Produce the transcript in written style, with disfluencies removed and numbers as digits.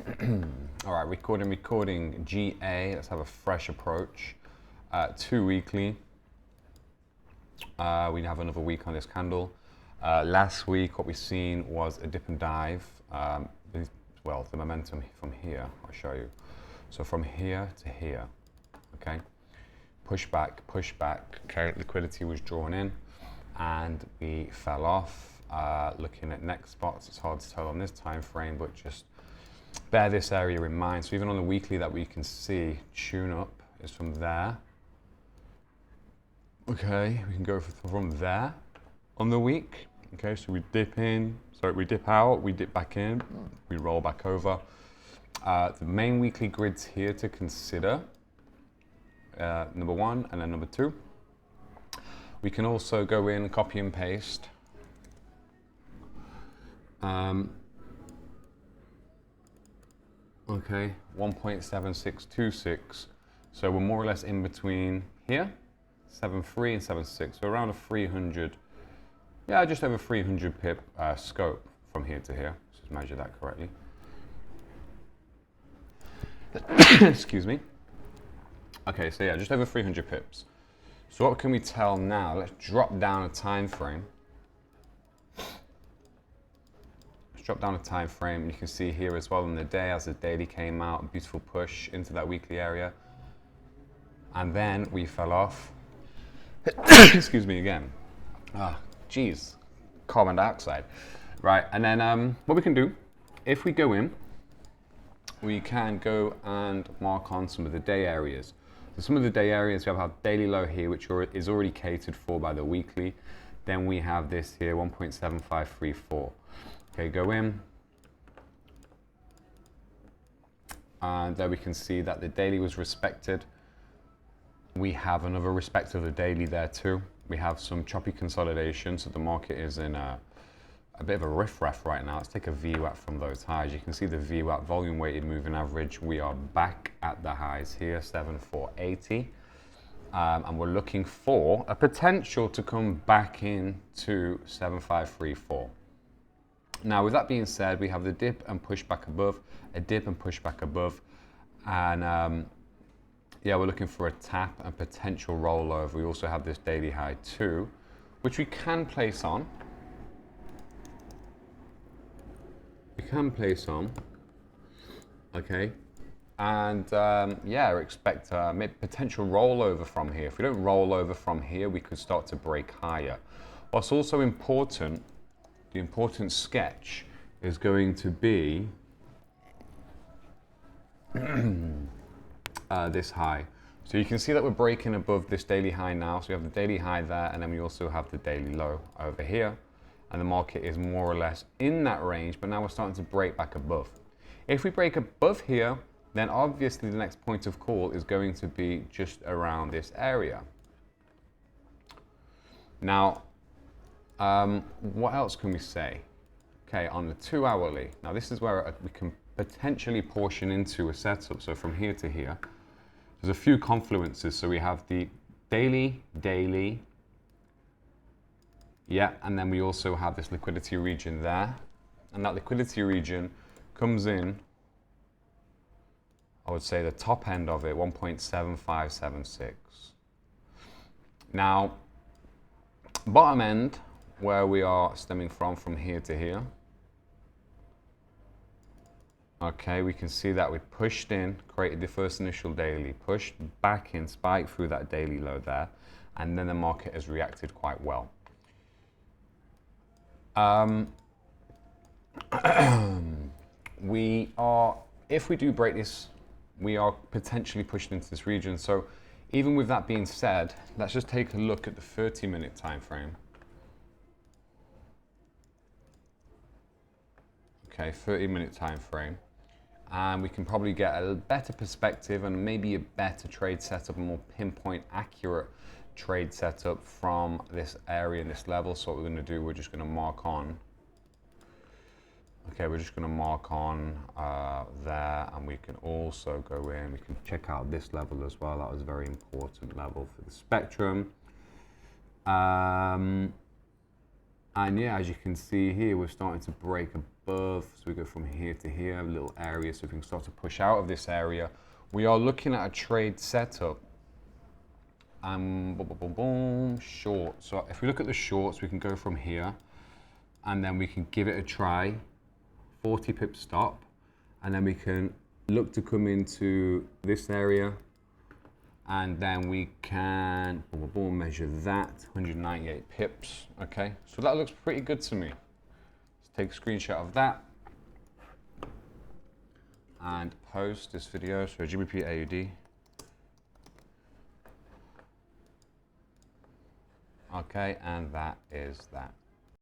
All right, recording GA. Let's have a fresh approach. 2 weekly. We have another week on this candle. Last week, what we've seen was a dip and dive. Well, the momentum from here, I'll show you. So from here to here, okay? Push back, okay? Liquidity was drawn in and we fell off. Looking at next spots, it's hard to tell on this time frame, but just bear this area in mind. So even on the weekly that we can see, tune up is from there. Okay, we can go from there on the week. Okay, so we dip in, sorry, we dip out, we dip back in, we roll back over. The main weekly grids here to consider, number 1 and then number 2. We can also go in, copy and paste. Okay, 1.7626. So we're more or less in between here, 7.3 and 7.6. So around a 300, yeah, just over 300 pip scope from here to here. Let's just measure that correctly. Excuse me. Okay, so yeah, just over 300 pips. So what can we tell now? Let's drop down a time frame. Drop down a time frame. You can see here as well in the day as the daily came out, a beautiful push into that weekly area. And then we fell off. Excuse me again. Geez, carbon dioxide. Right, and then what we can do, if we go in, we can go and mark on some of the day areas. So some of the day areas, we have our daily low here, which is already catered for by the weekly. Then we have this here, 1.7534. Okay, go in. And there we can see that the daily was respected. We have another respect of the daily there too. We have some choppy consolidation, so the market is in a bit of a riff-raff right now. Let's take a VWAP from those highs. You can see the VWAP volume weighted moving average. We are back at the highs here, 7,480. And we're looking for a potential to come back into 7,534. Now, with that being said, we have the dip and push back above, a dip and push back above, and yeah, we're looking for a tap and potential rollover. We also have this daily high too, which we can place on. Okay, and yeah, expect potential rollover from here. If we don't roll over from here, we could start to break higher. What's also important, the important sketch is going to be this high. So you can see that we're breaking above this daily high now. So we have the daily high there, and then we also have the daily low over here. And the market is more or less in that range, but now we're starting to break back above. If we break above here, then obviously the next point of call is going to be just around this area. Now, what else can we say? Okay, on the 2 hourly. Now this is where we can potentially portion into a setup. So from here to here, there's a few confluences. So we have the daily, yeah, and then we also have this liquidity region there. And that liquidity region comes in, I would say the top end of it, 1.7576. Now, bottom end, where we are stemming from here to here. Okay, we can see that we pushed in, created the first initial daily, pushed back in, spiked through that daily low there, and then the market has reacted quite well. We are, if we do break this, we are potentially pushed into this region. So even with that being said, let's just take a look at the 30-minute time frame. Okay, 30-minute time frame. And we can probably get a better perspective and maybe a better trade setup, a more pinpoint accurate trade setup from this area and this level. So what we're going to do, we're just going to mark on. Okay, we're just going to mark on there, and we can also go in. We can check out this level as well. That was a very important level for the spectrum. And yeah, as you can see here, we're starting to break above. So we go from here to here, a little area, so we can start to push out of this area. We are looking at a trade setup. Boom, boom, boom, boom, short. So if we look at the shorts, we can go from here, and then we can give it a try, 40 pip stop, and then we can look to come into this area, and then we can boom, boom, boom, measure that, 198 pips. Okay, so that looks pretty good to me. Let's take a screenshot of that and post this video. So GBP AUD. Okay, and that is that.